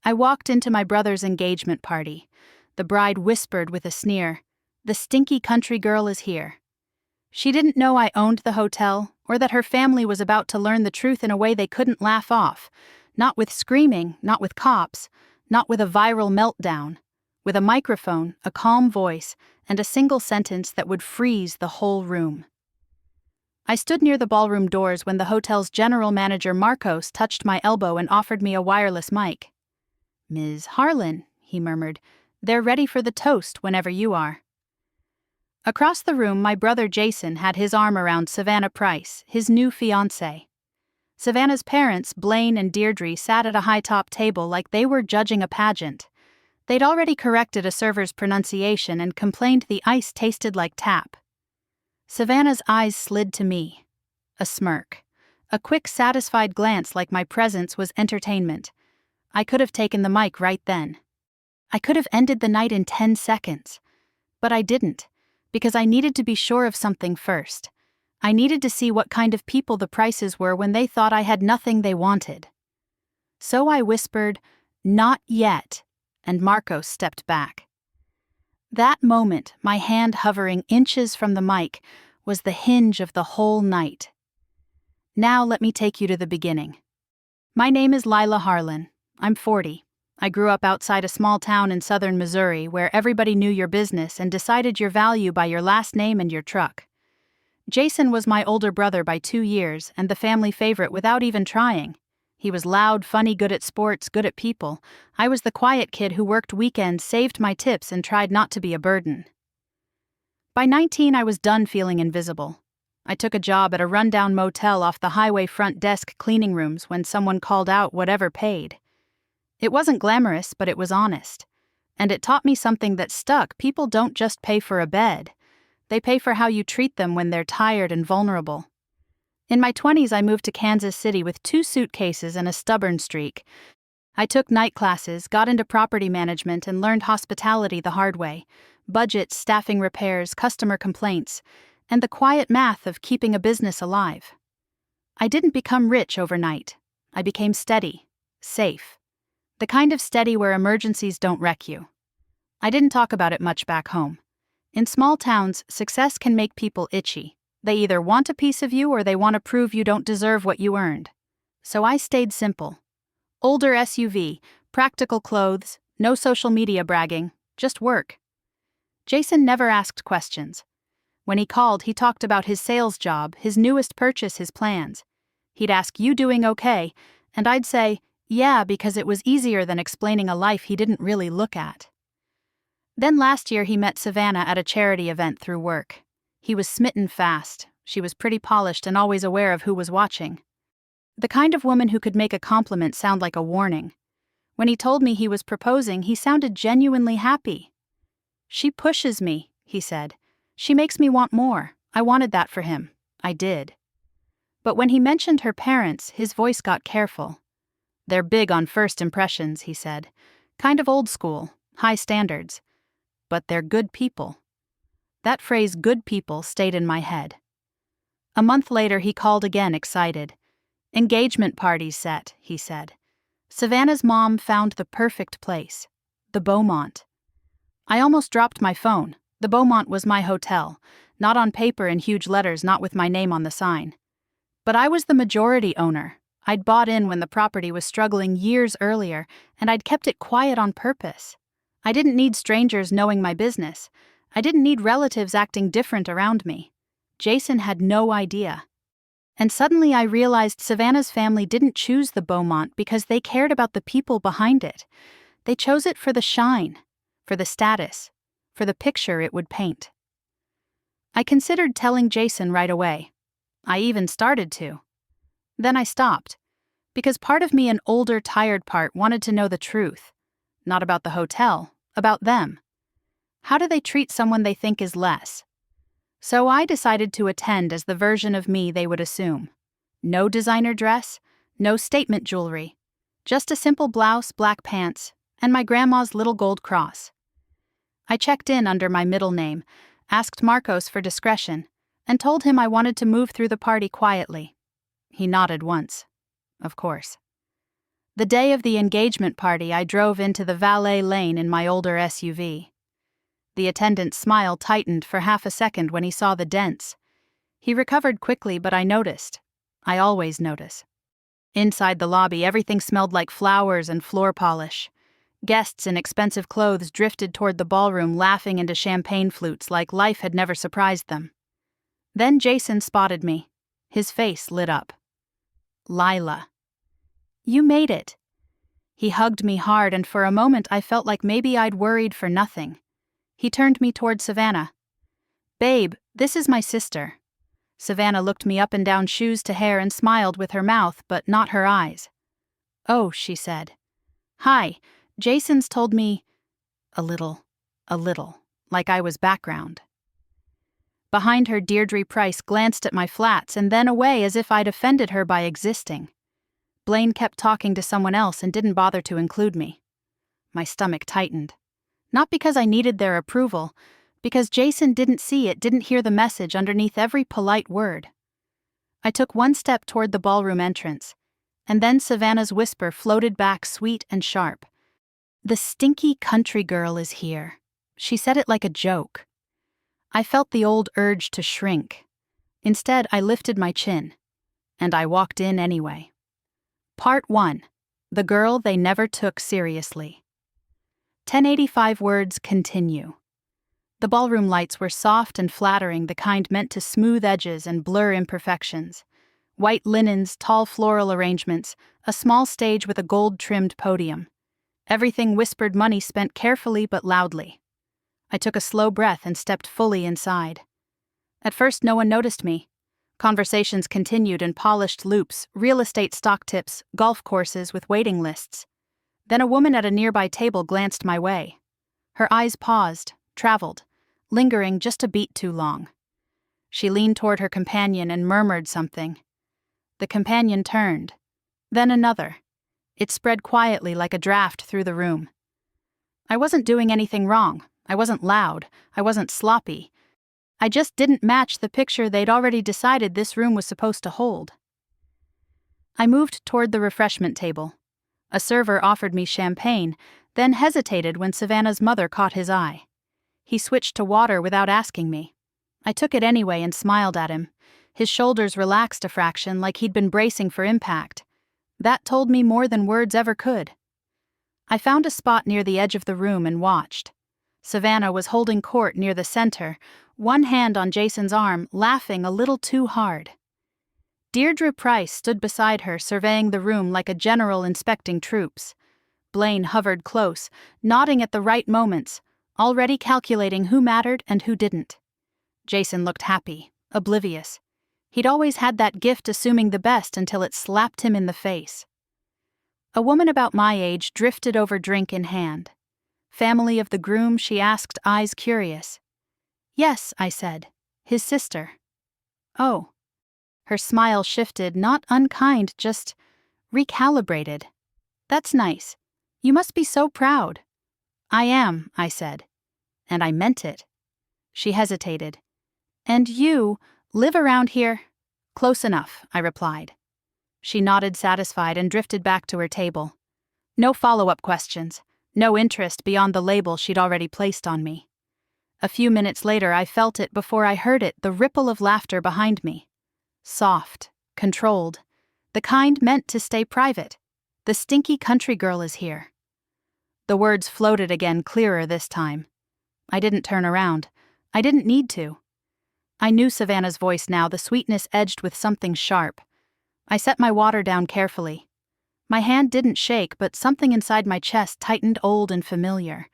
I walked into my brother's engagement party. The bride whispered with a sneer, "The stinky country girl is here." She didn't know I owned the hotel, or that her family was about to learn the truth in a way they couldn't laugh off. Not with screaming, not with cops, not with a viral meltdown. With a microphone, a calm voice, and a single sentence that would freeze the whole room. I stood near the ballroom doors when the hotel's general manager Marcos touched my elbow and offered me a wireless mic. "Ms. Harlan," he murmured, "they're ready for the toast whenever you are." Across the room, my brother Jason had his arm around Savannah Price, his new fiancée. Savannah's parents, Blaine and Deirdre, sat at a high-top table like they were judging a pageant. They'd already corrected a server's pronunciation and complained the ice tasted like tap. Savannah's eyes slid to me. A smirk. A quick, satisfied glance like my presence was entertainment. I could have taken the mic right then. I could have ended the night in 10 seconds. But I didn't, because I needed to be sure of something first. I needed to see what kind of people the Prices were when they thought I had nothing they wanted. So I whispered, "Not yet," and Marcos stepped back. That moment, my hand hovering inches from the mic, was the hinge of the whole night. Now let me take you to the beginning. My name is Lila Harlan. I'm 40. I grew up outside a small town in southern Missouri where everybody knew your business and decided your value by your last name and your truck. Jason was my older brother by 2 years and the family favorite without even trying. He was loud, funny, good at sports, good at people. I was the quiet kid who worked weekends, saved my tips, and tried not to be a burden. By 19, I was done feeling invisible. I took a job at a rundown motel off the highway front desk cleaning rooms when someone called out whatever paid. It wasn't glamorous, but it was honest. And it taught me something that stuck. People don't just pay for a bed. They pay for how you treat them when they're tired and vulnerable. In my 20s, I moved to Kansas City with 2 suitcases and a stubborn streak. I took night classes, got into property management, and learned hospitality the hard way. Budgets, staffing repairs, customer complaints, and the quiet math of keeping a business alive. I didn't become rich overnight. I became steady, safe. The kind of steady where emergencies don't wreck you. I didn't talk about it much back home. In small towns, success can make people itchy. They either want a piece of you or they want to prove you don't deserve what you earned. So I stayed simple. Older SUV, practical clothes, no social media bragging, just work. Jason never asked questions. When he called, he talked about his sales job, his newest purchase, his plans. He'd ask, "You doing okay?" And I'd say, "Yeah," because it was easier than explaining a life he didn't really look at. Then last year he met Savannah at a charity event through work. He was smitten fast. She was pretty polished and always aware of who was watching. The kind of woman who could make a compliment sound like a warning. When he told me he was proposing, he sounded genuinely happy. "She pushes me," he said. "She makes me want more. I wanted that for him. I did." But when he mentioned her parents, his voice got careful. "They're big on first impressions," he said. "Kind of old school, high standards. But they're good people." That phrase, "good people," stayed in my head. A month later, he called again, excited. "Engagement party's set," he said. Savannah's mom found the perfect place. The Beaumont. I almost dropped my phone. The Beaumont was my hotel. Not on paper in huge letters, not with my name on the sign. But I was the majority owner. I'd bought in when the property was struggling years earlier, and I'd kept it quiet on purpose. I didn't need strangers knowing my business. I didn't need relatives acting different around me. Jason had no idea. And suddenly I realized Savannah's family didn't choose the Beaumont because they cared about the people behind it. They chose it for the shine, for the status, for the picture it would paint. I considered telling Jason right away. I even started to. Then I stopped, because part of me, an older, tired part, wanted to know the truth. Not about the hotel, about them. How do they treat someone they think is less? So I decided to attend as the version of me they would assume. No designer dress, no statement jewelry, just a simple blouse, black pants, and my grandma's little gold cross. I checked in under my middle name, asked Marcos for discretion, and told him I wanted to move through the party quietly. He nodded once. Of course. The day of the engagement party, I drove into the valet lane in my older SUV. The attendant's smile tightened for half a second when he saw the dents. He recovered quickly, but I noticed. I always notice. Inside the lobby, everything smelled like flowers and floor polish. Guests in expensive clothes drifted toward the ballroom, laughing into champagne flutes like life had never surprised them. Then Jason spotted me. His face lit up. "Lila. You made it." He hugged me hard, and for a moment I felt like maybe I'd worried for nothing. He turned me toward Savannah. "Babe, this is my sister." Savannah looked me up and down, shoes to hair, and smiled with her mouth, but not her eyes. "Oh," she said. "Hi, Jason's told me..." A little, like I was background. Behind her, Deirdre Price glanced at my flats and then away as if I'd offended her by existing. Blaine kept talking to someone else and didn't bother to include me. My stomach tightened. Not because I needed their approval, because Jason didn't see it, didn't hear the message underneath every polite word. I took one step toward the ballroom entrance, and then Savannah's whisper floated back, sweet and sharp. "The stinky country girl is here." She said it like a joke. I felt the old urge to shrink. Instead, I lifted my chin, and I walked in anyway. Part 1. The Girl They Never Took Seriously. 1085 words continue. The ballroom lights were soft and flattering, the kind meant to smooth edges and blur imperfections. White linens, tall floral arrangements, a small stage with a gold-trimmed podium. Everything whispered money spent carefully but loudly. I took a slow breath and stepped fully inside. At first, no one noticed me. Conversations continued in polished loops, real estate stock tips, golf courses with waiting lists. Then a woman at a nearby table glanced my way. Her eyes paused, traveled, lingering just a beat too long. She leaned toward her companion and murmured something. The companion turned. Then another. It spread quietly like a draft through the room. I wasn't doing anything wrong. I wasn't loud. I wasn't sloppy. I just didn't match the picture they'd already decided this room was supposed to hold. I moved toward the refreshment table. A server offered me champagne, then hesitated when Savannah's mother caught his eye. He switched to water without asking me. I took it anyway and smiled at him. His shoulders relaxed a fraction, like he'd been bracing for impact. That told me more than words ever could. I found a spot near the edge of the room and watched. Savannah was holding court near the center, one hand on Jason's arm, laughing a little too hard. Deirdre Price stood beside her, surveying the room like a general inspecting troops. Blaine hovered close, nodding at the right moments, already calculating who mattered and who didn't. Jason looked happy, oblivious. He'd always had that gift assuming the best until it slapped him in the face. A woman about my age drifted over, drink in hand. "Family of the groom?" she asked, eyes curious. "Yes," I said. "His sister." "Oh." Her smile shifted, not unkind, just recalibrated. "That's nice. You must be so proud." "I am," I said. And I meant it. She hesitated. "And you live around here?" "Close enough," I replied. She nodded, satisfied, and drifted back to her table. No follow-up questions. No interest beyond the label she'd already placed on me. A few minutes later, I felt it before I heard it, the ripple of laughter behind me. Soft, controlled, the kind meant to stay private. "The stinky country girl is here." The words floated again, clearer this time. I didn't turn around. I didn't need to. I knew Savannah's voice now, the sweetness edged with something sharp. I set my water down carefully. My hand didn't shake, but something inside my chest tightened, old and familiar.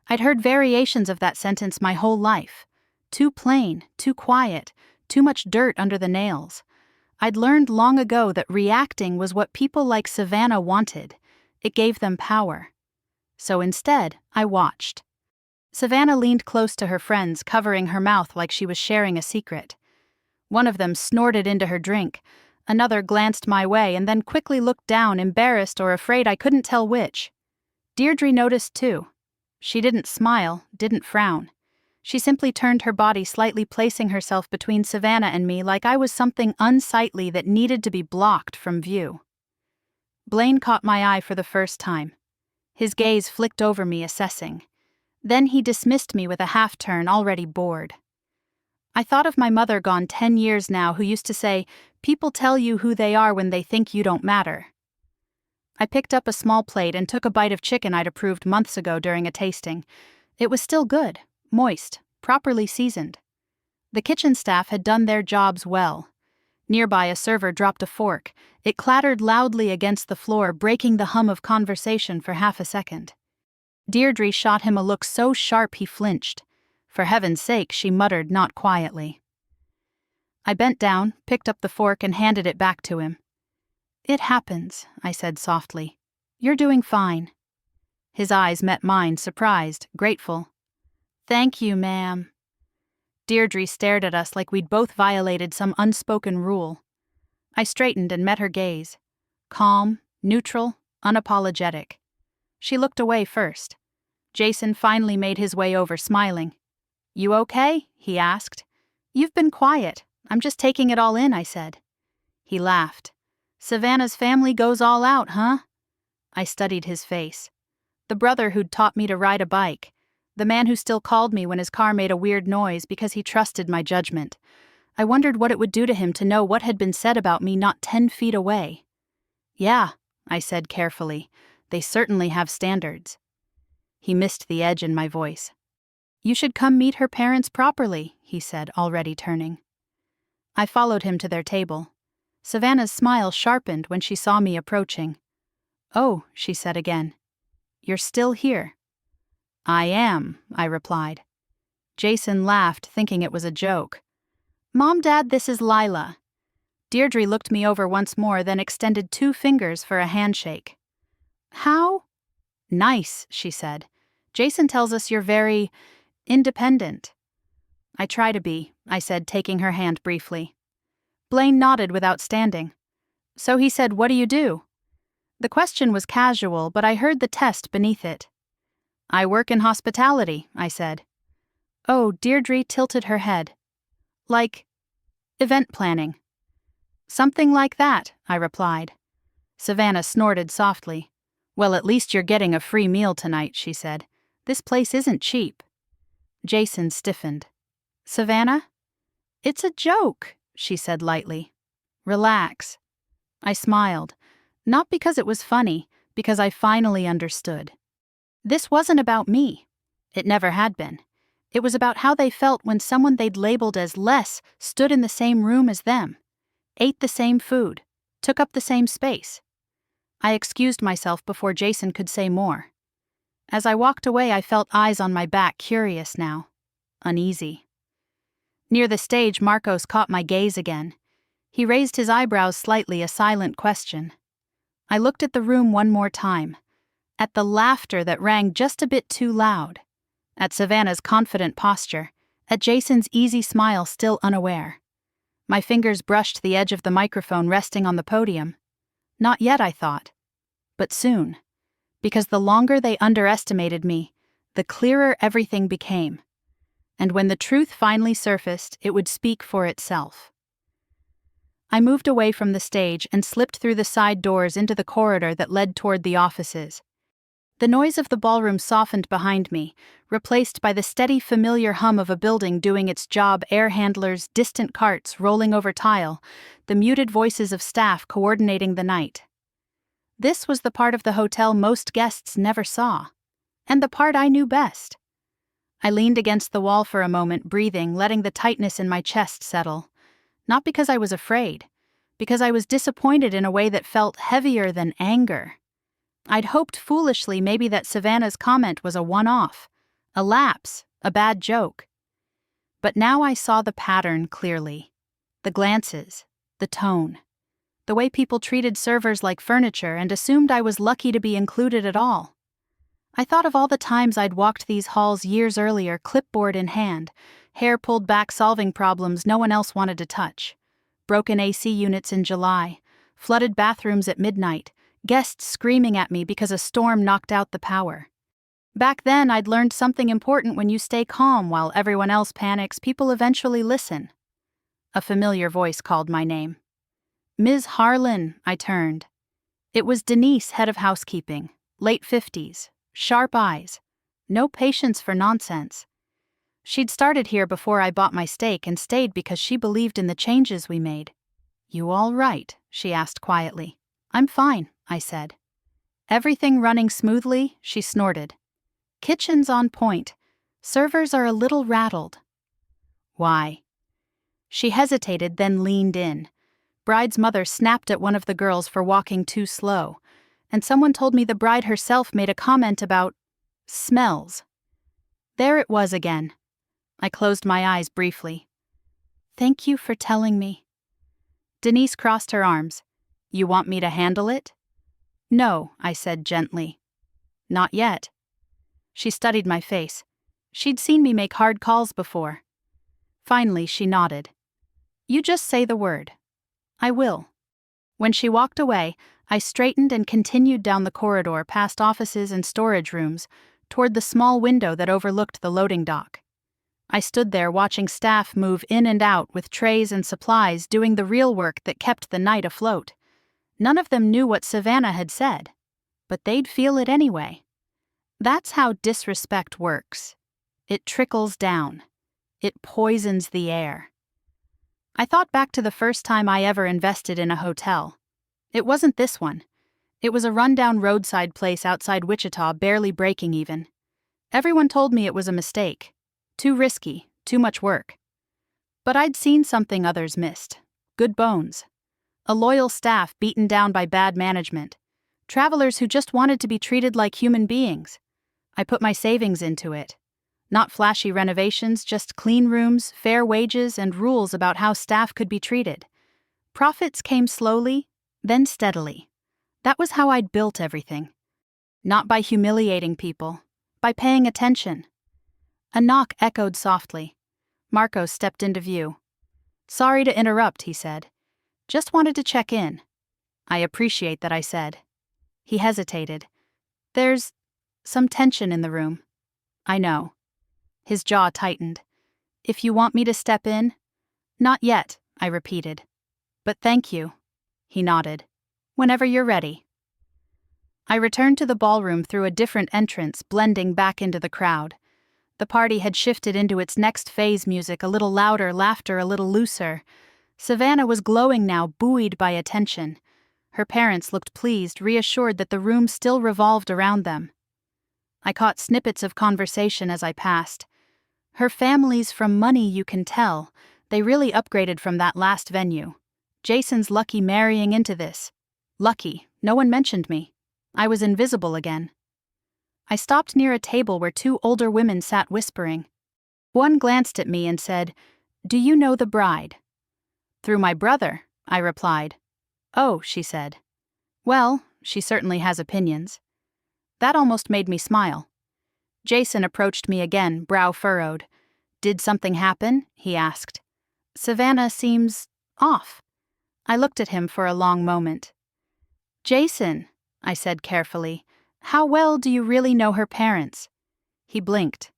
I'd heard variations of that sentence my whole life. Too plain, too quiet, too much dirt under the nails. I'd learned long ago that reacting was what people like Savannah wanted. It gave them power. So instead, I watched. Savannah leaned close to her friends, covering her mouth like she was sharing a secret. One of them snorted into her drink. Another glanced my way and then quickly looked down, embarrassed or afraid, I couldn't tell which. Deirdre noticed too. She didn't smile, didn't frown. She simply turned her body slightly, placing herself between Savannah and me like I was something unsightly that needed to be blocked from view. Blaine caught my eye for the first time. His gaze flicked over me, assessing. Then he dismissed me with a half-turn, already bored. I thought of my mother, gone 10 years now, who used to say, "People tell you who they are when they think you don't matter." I picked up a small plate and took a bite of chicken I'd approved months ago during a tasting. It was still good, moist, properly seasoned. The kitchen staff had done their jobs well. Nearby, a server dropped a fork. It clattered loudly against the floor, breaking the hum of conversation for half a second. Deirdre shot him a look so sharp he flinched. For heaven's sake, she muttered, not quietly. I bent down, picked up the fork, and handed it back to him. "It happens," I said softly. "You're doing fine." His eyes met mine, surprised, grateful. "Thank you, ma'am." Deirdre stared at us like we'd both violated some unspoken rule. I straightened and met her gaze. Calm, neutral, unapologetic. She looked away first. Jason finally made his way over, smiling. "You okay?" he asked. "You've been quiet. I'm just taking it all in," I said. He laughed. "Savannah's family goes all out, huh?" I studied his face. The brother who'd taught me to ride a bike. The man who still called me when his car made a weird noise because he trusted my judgment. I wondered what it would do to him to know what had been said about me not 10 feet away. "Yeah," I said carefully. "They certainly have standards." He missed the edge in my voice. "You should come meet her parents properly," he said, already turning. I followed him to their table. Savannah's smile sharpened when she saw me approaching. "Oh," she said again. "You're still here." "I am," I replied. Jason laughed, thinking it was a joke. "Mom, Dad, this is Lila." Deirdre looked me over once more, then extended 2 fingers for a handshake. "How?" "Nice," she said. "Jason tells us you're very independent." "I try to be," I said, taking her hand briefly. Blaine nodded without standing. "So he said, what do you do?" The question was casual, but I heard the test beneath it. "I work in hospitality," I said. Oh, Deirdre tilted her head. "Like event planning." "Something like that," I replied. Savannah snorted softly. "Well, at least you're getting a free meal tonight," she said. "This place isn't cheap." Jason stiffened. "Savannah?" "It's a joke," she said lightly. "Relax." I smiled. Not because it was funny, because I finally understood. This wasn't about me. It never had been. It was about how they felt when someone they'd labeled as less stood in the same room as them, ate the same food, took up the same space. I excused myself before Jason could say more. As I walked away, I felt eyes on my back, curious now, uneasy. Near the stage, Marcos caught my gaze again. He raised his eyebrows slightly, a silent question. I looked at the room one more time, at the laughter that rang just a bit too loud, at Savannah's confident posture, at Jason's easy smile, still unaware. My fingers brushed the edge of the microphone resting on the podium. Not yet, I thought. But soon. Because the longer they underestimated me, the clearer everything became. And when the truth finally surfaced, it would speak for itself. I moved away from the stage and slipped through the side doors into the corridor that led toward the offices. The noise of the ballroom softened behind me, replaced by the steady, familiar hum of a building doing its job, air handlers, distant carts rolling over tile, the muted voices of staff coordinating the night. This was the part of the hotel most guests never saw, and the part I knew best. I leaned against the wall for a moment, breathing, letting the tightness in my chest settle. Not because I was afraid, because I was disappointed in a way that felt heavier than anger. I'd hoped foolishly maybe that Savannah's comment was a one-off, a lapse, a bad joke. But now I saw the pattern clearly. The glances, the tone, the way people treated servers like furniture and assumed I was lucky to be included at all. I thought of all the times I'd walked these halls years earlier, clipboard in hand, hair pulled back solving problems no one else wanted to touch. Broken AC units in July, flooded bathrooms at midnight, guests screaming at me because a storm knocked out the power. Back then, I'd learned something important: when you stay calm while everyone else panics, people eventually listen. A familiar voice called my name. "Ms. Harlan," I turned. It was Denise, head of housekeeping, late 50s, sharp eyes, no patience for nonsense. She'd started here before I bought my stake and stayed because she believed in the changes we made. "You all right?" she asked quietly. "I'm fine," I said. "Everything running smoothly?" she snorted. "Kitchen's on point. Servers are a little rattled." "Why?" She hesitated, then leaned in. Bride's mother snapped at one of the girls for walking too slow, and someone told me the bride herself made a comment about smells. There it was again. I closed my eyes briefly. "Thank you for telling me." Denise crossed her arms. "You want me to handle it?" "No," I said gently. "Not yet." She studied my face. She'd seen me make hard calls before. Finally, she nodded. "You just say the word." "I will." When she walked away, I straightened and continued down the corridor past offices and storage rooms, toward the small window that overlooked the loading dock. I stood there watching staff move in and out with trays and supplies, doing the real work that kept the night afloat. None of them knew what Savannah had said, but they'd feel it anyway. That's how disrespect works. It trickles down. It poisons the air. I thought back to the first time I ever invested in a hotel. It wasn't this one. It was a rundown roadside place outside Wichita, barely breaking even. Everyone told me it was a mistake. Too risky, too much work. But I'd seen something others missed. Good bones. A loyal staff beaten down by bad management. Travelers who just wanted to be treated like human beings. I put my savings into it. Not flashy renovations, just clean rooms, fair wages, and rules about how staff could be treated. Profits came slowly, then steadily. That was how I'd built everything. Not by humiliating people, by paying attention. A knock echoed softly. Marcos stepped into view. "Sorry to interrupt," he said. "Just wanted to check in." "I appreciate that," I said. He hesitated. "There's some tension in the room." "I know." His jaw tightened. "If you want me to step in?" "Not yet," I repeated. "But thank you." He nodded. "Whenever you're ready." I returned to the ballroom through a different entrance, blending back into the crowd. The party had shifted into its next phase, music a little louder, laughter a little looser. Savannah was glowing now, buoyed by attention. Her parents looked pleased, reassured that the room still revolved around them. I caught snippets of conversation as I passed. "Her family's from money, you can tell. They really upgraded from that last venue. Jason's lucky marrying into this." Lucky, no one mentioned me. I was invisible again. I stopped near a table where two older women sat whispering. One glanced at me and said, "Do you know the bride?" "Through my brother," I replied. "Oh," she said. "Well, she certainly has opinions." That almost made me smile. Jason approached me again, brow furrowed. "Did something happen?" he asked. "Savannah seems off." I looked at him for a long moment. "Jason," I said carefully, "how well do you really know her parents?" He blinked.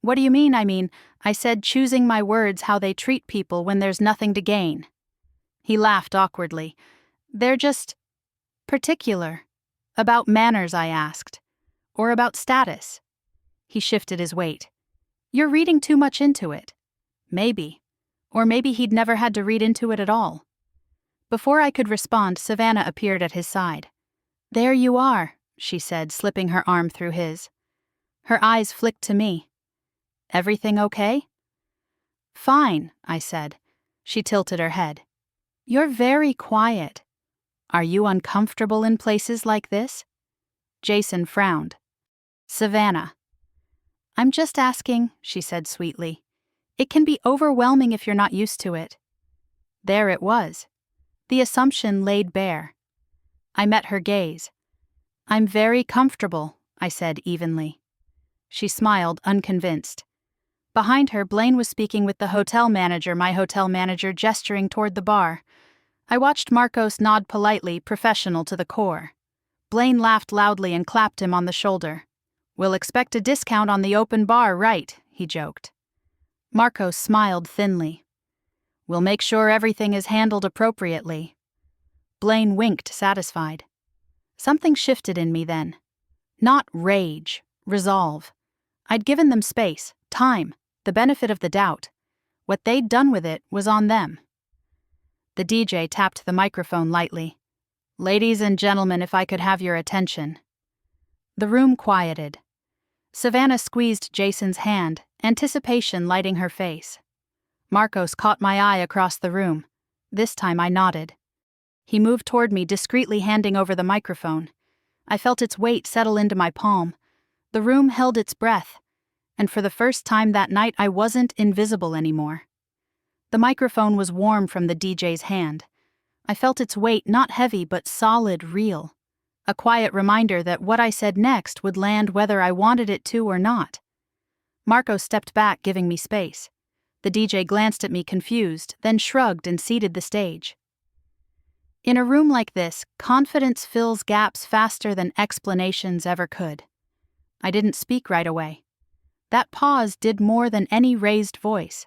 "What do you mean?" I said, choosing my words how they treat people when there's nothing to gain. He laughed awkwardly. "They're just particular." "About manners?" I asked. "Or about status?" He shifted his weight. "You're reading too much into it." Maybe. Or maybe he'd never had to read into it at all. Before I could respond, Savannah appeared at his side. "There you are," she said, slipping her arm through his. Her eyes flicked to me. "Everything okay?" "Fine," I said. She tilted her head. "You're very quiet. Are you uncomfortable in places like this?" Jason frowned. "Savannah." "I'm just asking," she said sweetly. "It can be overwhelming if you're not used to it." There it was. The assumption laid bare. I met her gaze. "I'm very comfortable," I said evenly. She smiled, unconvinced. Behind her, Blaine was speaking with the hotel manager, my hotel manager gesturing toward the bar. I watched Marcos nod politely, professional to the core. Blaine laughed loudly and clapped him on the shoulder. "We'll expect a discount on the open bar, right?" he joked. Marcos smiled thinly. "We'll make sure everything is handled appropriately." Blaine winked, satisfied. Something shifted in me then. Not rage, resolve. I'd given them space, time, the benefit of the doubt. What they'd done with it was on them. The DJ tapped the microphone lightly. "Ladies and gentlemen, if I could have your attention." The room quieted. Savannah squeezed Jason's hand, anticipation lighting her face. Marcos caught my eye across the room. This time I nodded. He moved toward me, discreetly handing over the microphone. I felt its weight settle into my palm. The room held its breath, and for the first time that night I wasn't invisible anymore. The microphone was warm from the DJ's hand. I felt its weight, not heavy but solid, real. A quiet reminder that what I said next would land whether I wanted it to or not. Marco stepped back, giving me space. The DJ glanced at me confused, then shrugged and ceded the stage. In a room like this, confidence fills gaps faster than explanations ever could. I didn't speak right away. That pause did more than any raised voice.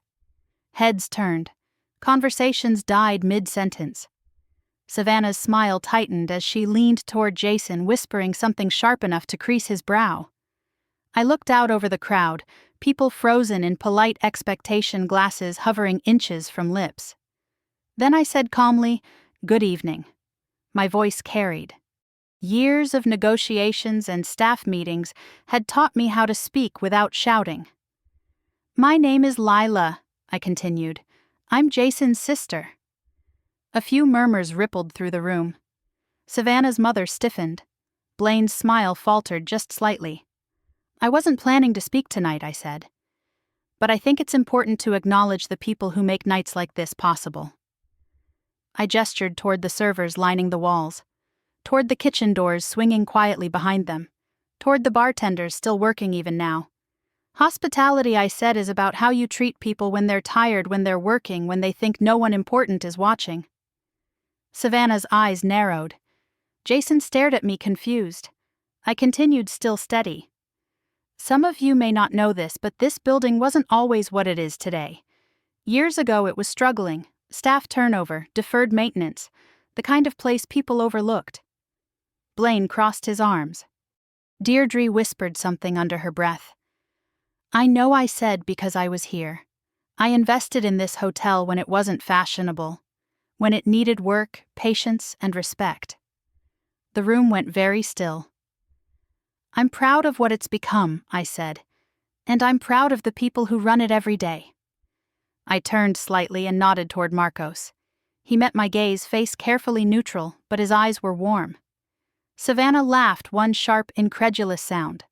Heads turned. Conversations died mid-sentence. Savannah's smile tightened as she leaned toward Jason, whispering something sharp enough to crease his brow. I looked out over the crowd, people frozen in polite expectation, glasses hovering inches from lips. Then I said calmly, "Good evening." My voice carried. Years of negotiations and staff meetings had taught me how to speak without shouting. "My name is Lila," I continued. "I'm Jason's sister." A few murmurs rippled through the room. Savannah's mother stiffened. Blaine's smile faltered just slightly. "I wasn't planning to speak tonight," I said. "But I think it's important to acknowledge the people who make nights like this possible." I gestured toward the servers lining the walls, toward the kitchen doors swinging quietly behind them, toward the bartenders still working even now. "Hospitality," I said, "is about how you treat people when they're tired, when they're working, when they think no one important is watching." Savannah's eyes narrowed. Jason stared at me confused. I continued, still steady. "Some of you may not know this, but this building wasn't always what it is today. Years ago it was struggling, staff turnover, deferred maintenance, the kind of place people overlooked." Blaine crossed his arms. Deirdre whispered something under her breath. "I know I said because I was here. I invested in this hotel when it wasn't fashionable, when it needed work, patience, and respect." The room went very still. "I'm proud of what it's become," I said, "and I'm proud of the people who run it every day." I turned slightly and nodded toward Marcos. He met my gaze, face carefully neutral, but his eyes were warm. Savannah laughed, one sharp, incredulous sound.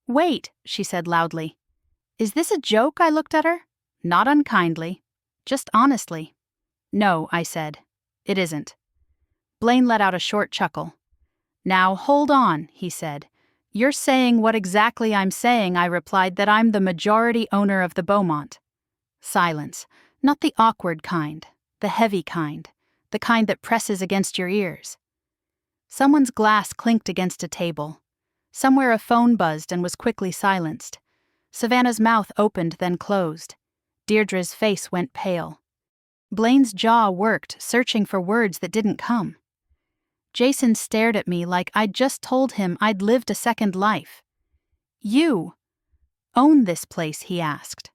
"Wait," she said loudly. "Is this a joke?" I looked at her. Not unkindly, just honestly. "No," I said. "It isn't." Blaine let out a short chuckle. "Now hold on," he said. "You're saying what exactly I'm saying," I replied, "that I'm the majority owner of the Beaumont." Silence. Not the awkward kind, the heavy kind, the kind that presses against your ears. Someone's glass clinked against a table. Somewhere a phone buzzed and was quickly silenced. Savannah's mouth opened, then closed. Deirdre's face went pale. Blaine's jaw worked, searching for words that didn't come. Jason stared at me like I'd just told him I'd lived a second life. "You own this place?" he asked.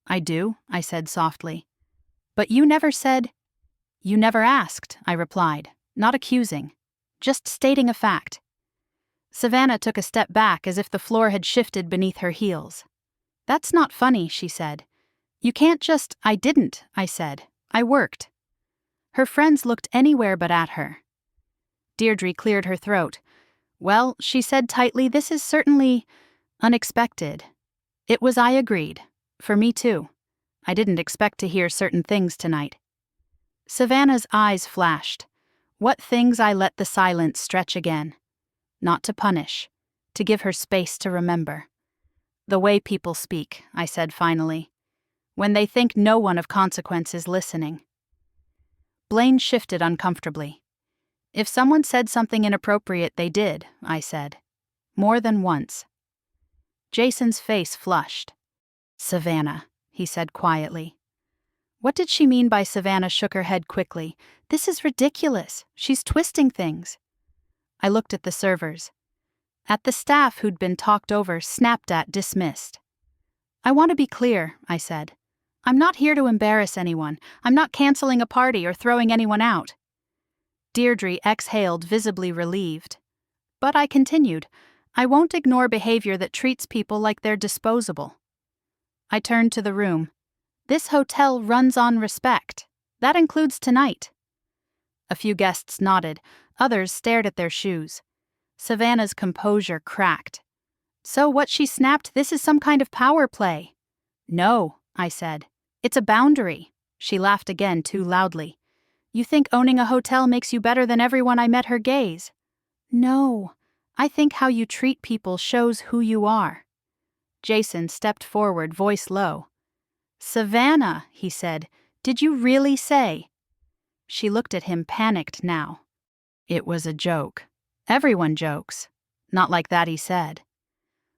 "I do," I said softly. "But you never said—" "You never asked," I replied, not accusing, just stating a fact. Savannah took a step back as if the floor had shifted beneath her heels. "That's not funny," she said. "You can't just—" "I didn't," I said. "I worked." Her friends looked anywhere but at her. Deirdre cleared her throat. "Well," she said tightly, "this is certainly unexpected." It was, I agreed. For me too. I didn't expect to hear certain things tonight. Savannah's eyes flashed. What things? I let the silence stretch again. Not to punish, to give her space to remember. "The way people speak," I said finally. "When they think no one of consequence is listening." Blaine shifted uncomfortably. "If someone said something inappropriate, they did," I said. "More than once." Jason's face flushed. "Savannah," he said quietly. What did she mean by Savannah? Shook her head quickly. "This is ridiculous. She's twisting things." I looked at the servers. At the staff who'd been talked over, snapped at, dismissed. "I want to be clear," I said. "I'm not here to embarrass anyone. I'm not canceling a party or throwing anyone out." Deirdre exhaled, visibly relieved. But I continued, "I won't ignore behavior that treats people like they're disposable." I turned to the room. "This hotel runs on respect. That includes tonight." A few guests nodded, others stared at their shoes. Savannah's composure cracked. "So what she snapped, this is some kind of power play." "No," I said. "It's a boundary." She laughed again, too loudly. "You think owning a hotel makes you better than everyone I met her gaze?" "No, I think how you treat people shows who you are." Jason stepped forward, voice low. "Savannah," he said, "did you really say?" She looked at him, panicked now. It was a joke. Everyone jokes. Not like that, he said.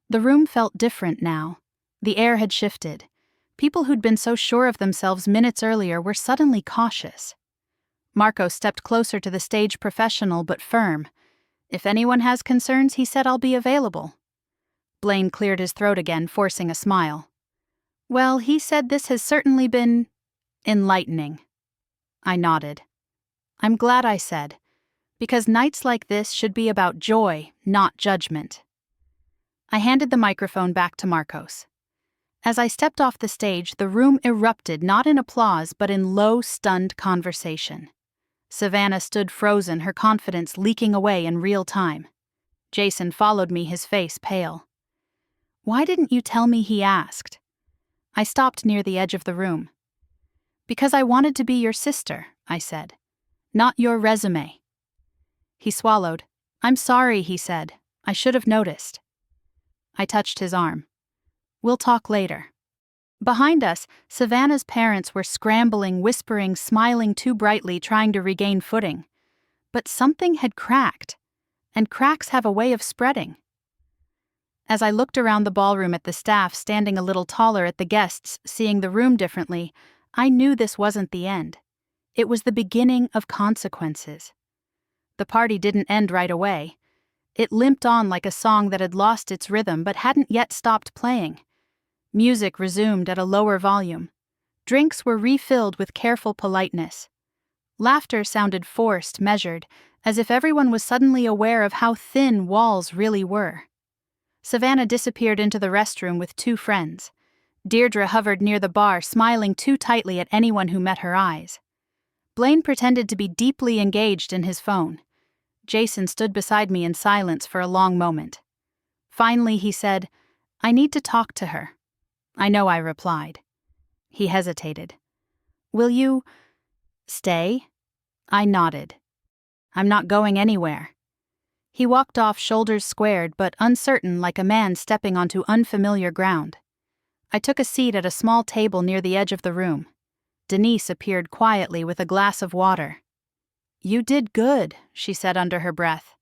The room felt different now. The air had shifted. People who'd been so sure of themselves minutes earlier were suddenly cautious. Marco stepped closer to the stage, professional but firm. "If anyone has concerns," he said, "I'll be available." Blaine cleared his throat again, forcing a smile. "Well, he said this has certainly been enlightening." I nodded. "I'm glad I said, because nights like this should be about joy, not judgment." I handed the microphone back to Marcos. As I stepped off the stage, the room erupted, not in applause, but in low, stunned conversation. Savannah stood frozen, her confidence leaking away in real time. Jason followed me, his face pale. "Why didn't you tell me?" he asked. I stopped near the edge of the room. "Because I wanted to be your sister," I said. "Not your resume." He swallowed. "I'm sorry," he said. "I should have noticed." I touched his arm. "We'll talk later." Behind us, Savannah's parents were scrambling, whispering, smiling too brightly, trying to regain footing. But something had cracked, and cracks have a way of spreading. As I looked around the ballroom at the staff standing a little taller, at the guests seeing the room differently, I knew this wasn't the end. It was the beginning of consequences. The party didn't end right away. It limped on like a song that had lost its rhythm but hadn't yet stopped playing. Music resumed at a lower volume. Drinks were refilled with careful politeness. Laughter sounded forced, measured, as if everyone was suddenly aware of how thin walls really were. Savannah disappeared into the restroom with two friends. Deirdre hovered near the bar, smiling too tightly at anyone who met her eyes. Blaine pretended to be deeply engaged in his phone. Jason stood beside me in silence for a long moment. Finally, he said, "I need to talk to her." "I know," I replied. He hesitated. "Will you stay?" I nodded. "I'm not going anywhere." He walked off, shoulders squared but uncertain, like a man stepping onto unfamiliar ground. I took a seat at a small table near the edge of the room. Denise appeared quietly with a glass of water. "You did good," she said under her breath.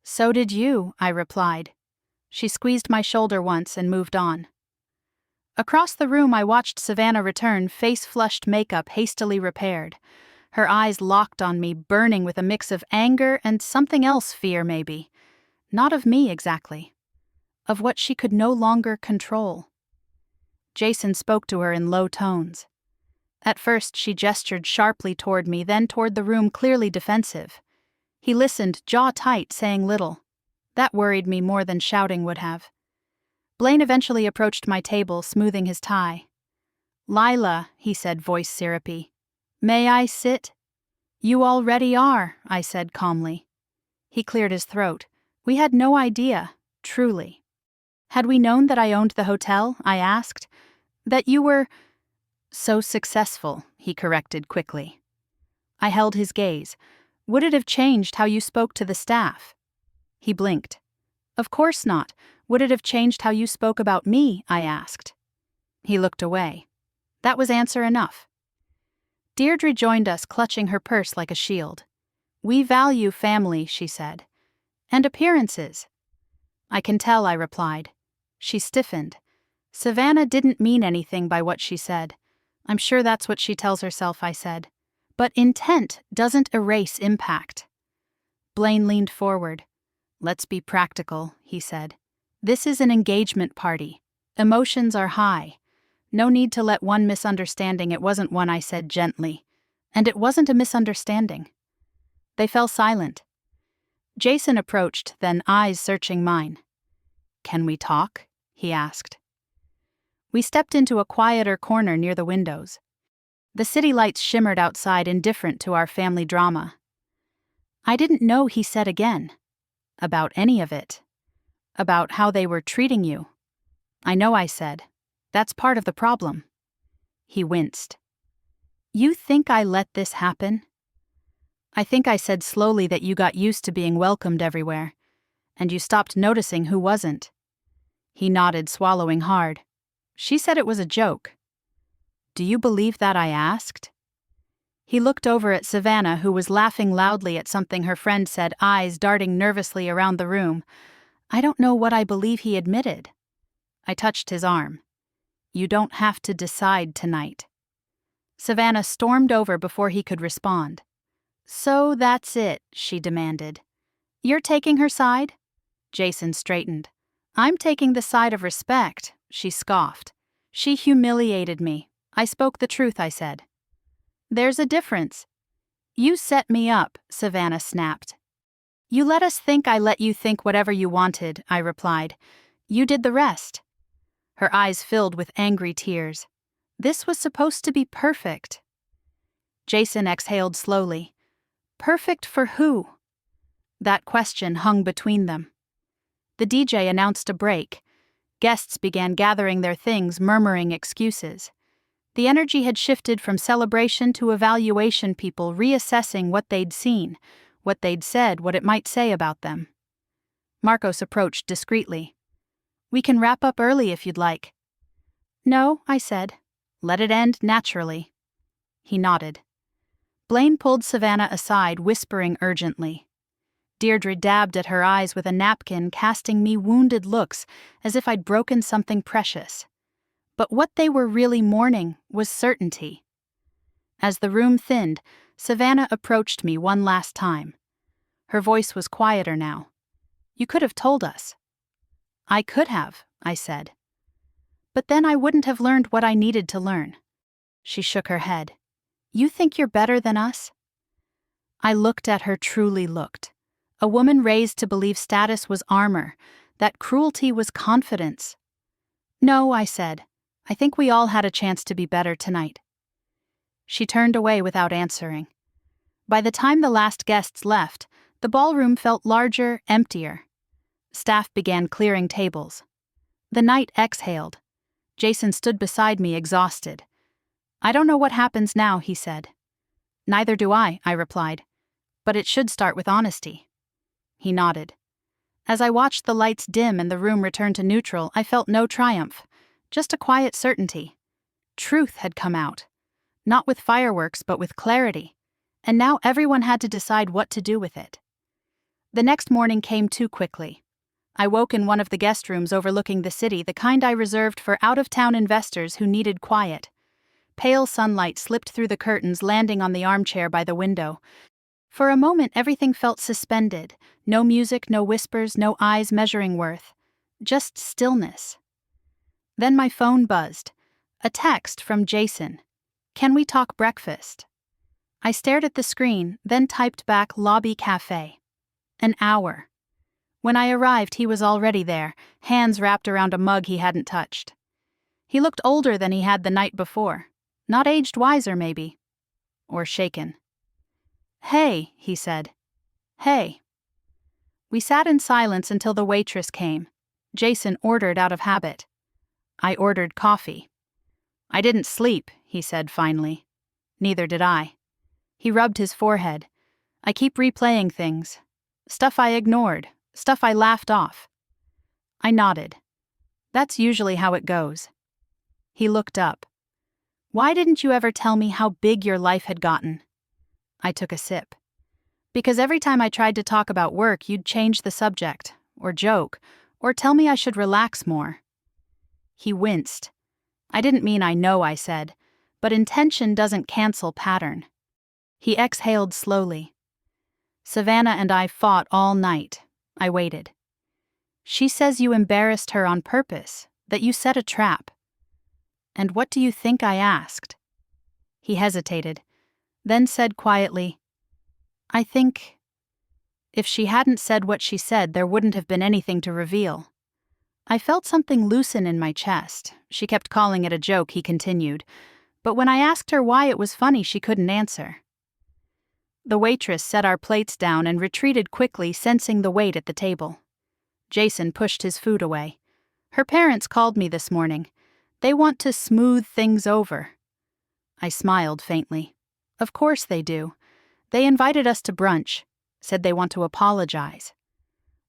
"So did you," I replied. She squeezed my shoulder once and moved on. Across the room, I watched Savannah return, face-flushed, makeup hastily repaired. Her eyes locked on me, burning with a mix of anger and something else, fear maybe. Not of me exactly. Of what she could no longer control. Jason spoke to her in low tones. At first she gestured sharply toward me, then toward the room, clearly defensive. He listened, jaw tight, saying little. That worried me more than shouting would have. Blaine eventually approached my table, smoothing his tie. "Lila," he said, voice syrupy. "May I sit?" "You already are," I said calmly. He cleared his throat. We had no idea, truly. "Had we known that I owned the hotel?" I asked. "That you were so successful," he corrected quickly. I held his gaze. "Would it have changed how you spoke to the staff?" He blinked. "Of course not. Would it have changed how you spoke about me?" I asked. He looked away. That was answer enough. Deirdre joined us, clutching her purse like a shield. "We value family," she said. "And appearances." "I can tell," I replied. She stiffened. "Savannah didn't mean anything by what she said. I'm sure that's what she tells herself," I said. "But intent doesn't erase impact." Blaine leaned forward. "Let's be practical," he said. "This is an engagement party. Emotions are high. No need to let one misunderstanding." It wasn't one, I said gently. And it wasn't a misunderstanding. They fell silent. Jason approached, then eyes searching mine. "Can we talk?" he asked. We stepped into a quieter corner near the windows. The city lights shimmered outside, indifferent to our family drama. "I didn't know," he said again. "About any of it. About how they were treating you." "I know," I said. "That's part of the problem." He winced. "You think I let this happen?" "I think," I said slowly, "that you got used to being welcomed everywhere, and you stopped noticing who wasn't." He nodded, swallowing hard. "She said it was a joke." "Do you believe that?" I asked. He looked over at Savannah, who was laughing loudly at something her friend said, eyes darting nervously around the room. "I don't know what I believe," he admitted. I touched his arm. "You don't have to decide tonight." Savannah stormed over before he could respond. "So that's it," she demanded. "You're taking her side?" Jason straightened. "I'm taking the side of respect," she scoffed. "She humiliated me. I spoke the truth," I said. "There's a difference." "You set me up," Savannah snapped. "You let us think I let you think whatever you wanted," I replied. "You did the rest." Her eyes filled with angry tears. This was supposed to be perfect. Jason exhaled slowly. Perfect for who? That question hung between them. The DJ announced a break. Guests began gathering their things, murmuring excuses. The energy had shifted from celebration to evaluation, people reassessing what they'd seen, what they'd said, what it might say about them. Marcos approached discreetly. "We can wrap up early if you'd like." "No," I said. "Let it end naturally." He nodded. Blaine pulled Savannah aside, whispering urgently. Deirdre dabbed at her eyes with a napkin, casting me wounded looks as if I'd broken something precious. But what they were really mourning was certainty. As the room thinned, Savannah approached me one last time. Her voice was quieter now. "You could have told us." "I could have," I said. "But then I wouldn't have learned what I needed to learn." She shook her head. "You think you're better than us?" I looked at her, truly looked. A woman raised to believe status was armor, that cruelty was confidence. "No," I said. "I think we all had a chance to be better tonight." She turned away without answering. By the time the last guests left, the ballroom felt larger, emptier. Staff began clearing tables. The night exhaled. Jason stood beside me, exhausted. "I don't know what happens now," he said. "Neither do I replied. "But it should start with honesty." He nodded. As I watched the lights dim and the room return to neutral, I felt no triumph, just a quiet certainty. Truth had come out. Not with fireworks, but with clarity. And now everyone had to decide what to do with it. The next morning came too quickly. I woke in one of the guest rooms overlooking the city, the kind I reserved for out-of-town investors who needed quiet. Pale sunlight slipped through the curtains, landing on the armchair by the window. For a moment, everything felt suspended. No music, no whispers, no eyes measuring worth. Just stillness. Then my phone buzzed. A text from Jason. "Can we talk breakfast?" I stared at the screen, then typed back lobby cafe. An hour. When I arrived, he was already there, hands wrapped around a mug he hadn't touched. He looked older than he had the night before. Not aged wiser, maybe. Or shaken. "Hey," he said. "Hey." We sat in silence until the waitress came. Jason ordered out of habit. I ordered coffee. "I didn't sleep," he said finally. Neither did I. He rubbed his forehead. "I keep replaying things. Stuff I ignored. Stuff I laughed off." I nodded. "That's usually how it goes." He looked up. "Why didn't you ever tell me how big your life had gotten?" I took a sip. "Because every time I tried to talk about work, you'd change the subject, or joke, or tell me I should relax more." He winced. "I didn't mean I know," I said, "but intention doesn't cancel pattern." He exhaled slowly. Savannah and I fought all night. I waited. She says you embarrassed her on purpose, that you set a trap. And what do you think I asked? He hesitated, then said quietly, I think... If she hadn't said what she said, there wouldn't have been anything to reveal. I felt something loosen in my chest. She kept calling it a joke, he continued, but when I asked her why it was funny, she couldn't answer. The waitress set our plates down and retreated quickly, sensing the weight at the table. Jason pushed his food away. Her parents called me this morning. They want to smooth things over. I smiled faintly. Of course they do. They invited us to brunch, said they want to apologize.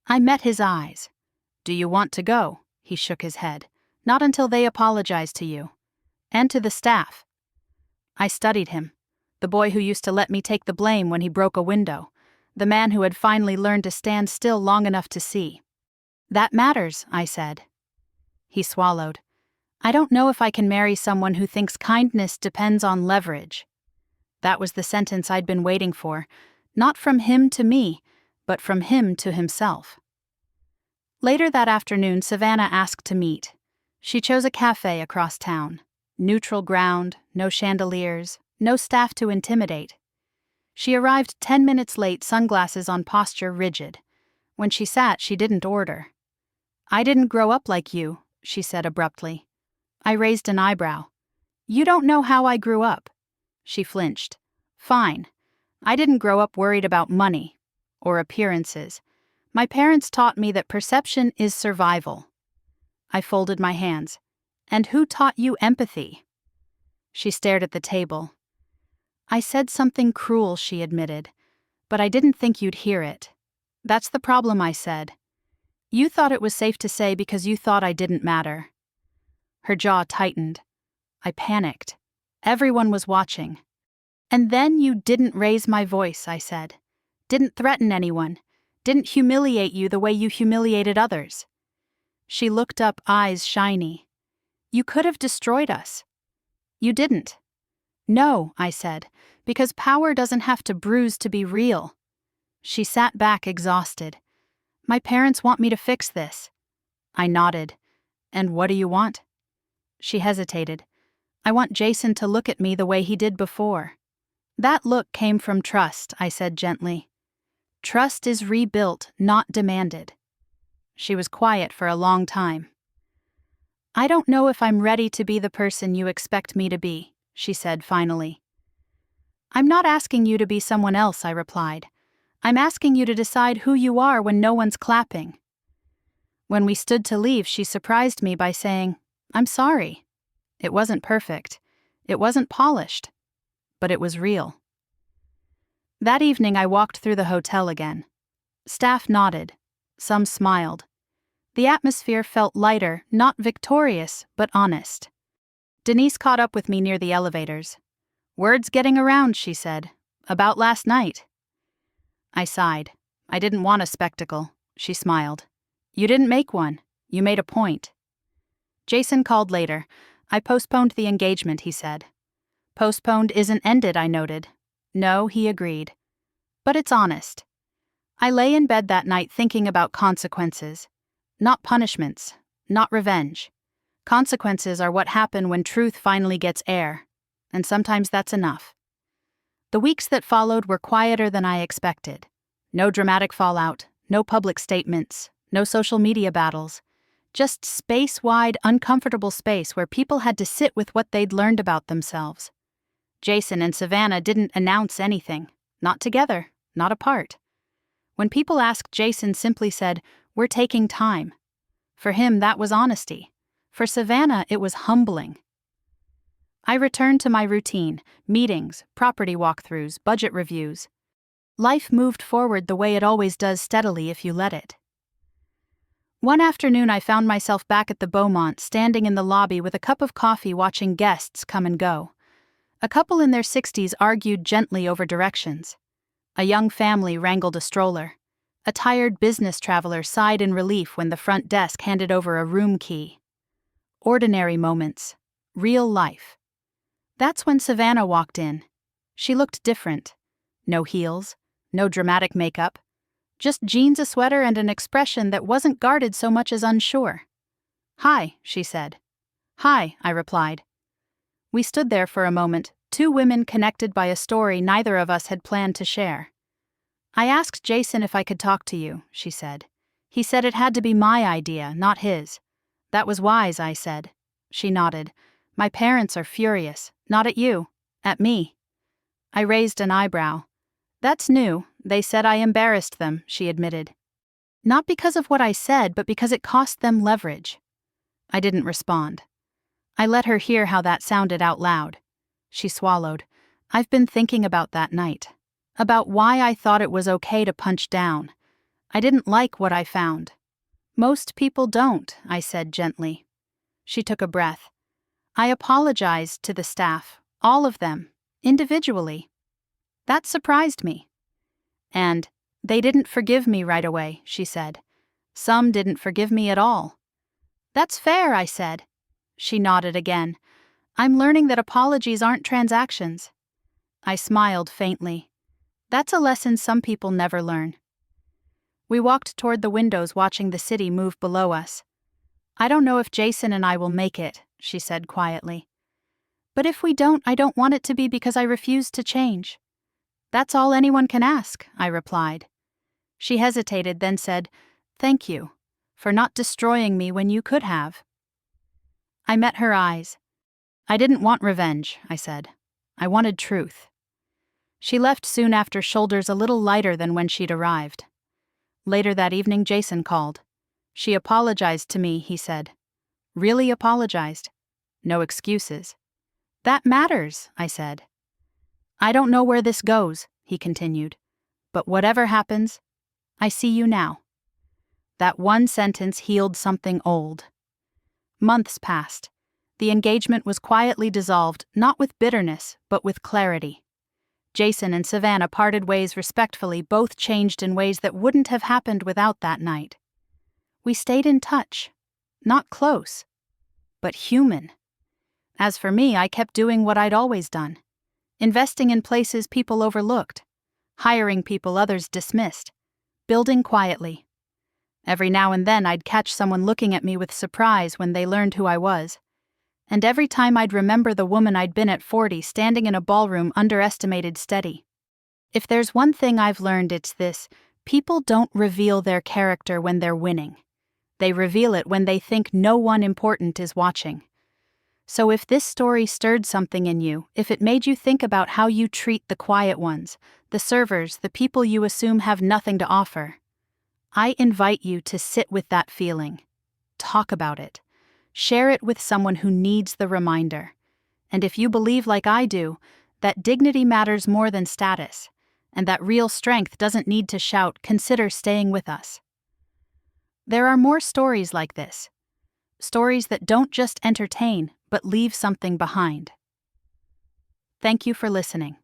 I met his eyes. Do you want to go? He shook his head. Not until they apologize to you. And to the staff. I studied him. The boy who used to let me take the blame when he broke a window. The man who had finally learned to stand still long enough to see. That matters, I said. He swallowed. I don't know if I can marry someone who thinks kindness depends on leverage. That was the sentence I'd been waiting for, not from him to me, but from him to himself. Later that afternoon, Savannah asked to meet. She chose a cafe across town. Neutral ground, no chandeliers, no staff to intimidate. She arrived 10 minutes late, sunglasses on, posture rigid. When she sat, she didn't order. I didn't grow up like you, she said abruptly. I raised an eyebrow. You don't know how I grew up. She flinched. Fine. I didn't grow up worried about money or appearances. My parents taught me that perception is survival. I folded my hands. And who taught you empathy? She stared at the table. I said something cruel, she admitted, but I didn't think you'd hear it. That's the problem, I said. You thought it was safe to say because you thought I didn't matter. Her jaw tightened. I panicked. Everyone was watching. And then you didn't raise my voice, I said. Didn't threaten anyone. Didn't humiliate you the way you humiliated others. She looked up, eyes shiny. You could have destroyed us. You didn't. No, I said, because power doesn't have to bruise to be real. She sat back exhausted. My parents want me to fix this. I nodded. And what do you want? She hesitated. I want Jason to look at me the way he did before. That look came from trust, I said gently. Trust is rebuilt, not demanded. She was quiet for a long time. I don't know if I'm ready to be the person you expect me to be, she said finally. I'm not asking you to be someone else, I replied. I'm asking you to decide who you are when no one's clapping. When we stood to leave, she surprised me by saying, I'm sorry. It wasn't perfect. It wasn't polished. But it was real. That evening I walked through the hotel again. Staff nodded. Some smiled. The atmosphere felt lighter, not victorious, but honest. Denise caught up with me near the elevators. Word's getting around, she said. About last night. I sighed. I didn't want a spectacle. She smiled. You didn't make one. You made a point. Jason called later. I postponed the engagement, he said. Postponed isn't ended, I noted. No, he agreed. But it's honest. I lay in bed that night thinking about consequences. Not punishments, not revenge. Consequences are what happen when truth finally gets air, and sometimes that's enough. The weeks that followed were quieter than I expected. No dramatic fallout, no public statements, no social media battles. Just space-wide, uncomfortable space where people had to sit with what they'd learned about themselves. Jason and Savannah didn't announce anything. Not together, not apart. When people asked, Jason simply said, We're taking time. For him, that was honesty. For Savannah, it was humbling. I returned to my routine, meetings, property walkthroughs, budget reviews. Life moved forward the way it always does, steadily if you let it. One afternoon I found myself back at the Beaumont, standing in the lobby with a cup of coffee watching guests come and go. A couple in their 60s argued gently over directions. A young family wrangled a stroller. A tired business traveler sighed in relief when the front desk handed over a room key. Ordinary moments. Real life. That's when Savannah walked in. She looked different. No heels, No dramatic makeup. Just jeans, a sweater, and an expression that wasn't guarded so much as unsure. "Hi," she said. "Hi," I replied. We stood there for a moment, two women connected by a story neither of us had planned to share. "I asked Jason if I could talk to you," she said. "He said it had to be my idea, not his." "That was wise," I said. She nodded. "My parents are furious. Not at you. At me." I raised an eyebrow. "That's new. They said I embarrassed them," she admitted. "Not because of what I said, but because it cost them leverage." I didn't respond. I let her hear how that sounded out loud. She swallowed. "I've been thinking about that night. About why I thought it was okay to punch down. I didn't like what I found." "Most people don't," I said gently. She took a breath. "I apologized to the staff, all of them, individually. That surprised me. And they didn't forgive me right away," she said. "Some didn't forgive me at all." "That's fair," I said. She nodded again. "I'm learning that apologies aren't transactions." I smiled faintly. That's a lesson some people never learn. We walked toward the windows, watching the city move below us. "I don't know if Jason and I will make it," she said quietly. "But if we don't, I don't want it to be because I refuse to change." "That's all anyone can ask," I replied. She hesitated, then said, "Thank you for not destroying me when you could have." I met her eyes. "I didn't want revenge," I said. "I wanted truth." She left soon after, shoulders a little lighter than when she'd arrived. Later that evening, Jason called. "She apologized to me," he said. "Really apologized. No excuses." "That matters," I said. "I don't know where this goes," he continued. "But whatever happens, I see you now." That one sentence healed something old. Months passed. The engagement was quietly dissolved, not with bitterness, but with clarity. Jason and Savannah parted ways respectfully, both changed in ways that wouldn't have happened without that night. We stayed in touch. Not close, but human. As for me, I kept doing what I'd always done. Investing in places people overlooked. Hiring people others dismissed. Building quietly. Every now and then I'd catch someone looking at me with surprise when they learned who I was. And every time I'd remember the woman I'd been at 40, standing in a ballroom, underestimated steady. If there's one thing I've learned, it's this: people don't reveal their character when they're winning. They reveal it when they think no one important is watching. So if this story stirred something in you, if it made you think about how you treat the quiet ones, the servers, the people you assume have nothing to offer, I invite you to sit with that feeling. Talk about it. Share it with someone who needs the reminder. And if you believe, like I do, that dignity matters more than status, and that real strength doesn't need to shout, consider staying with us. There are more stories like this. Stories that don't just entertain, but leave something behind. Thank you for listening.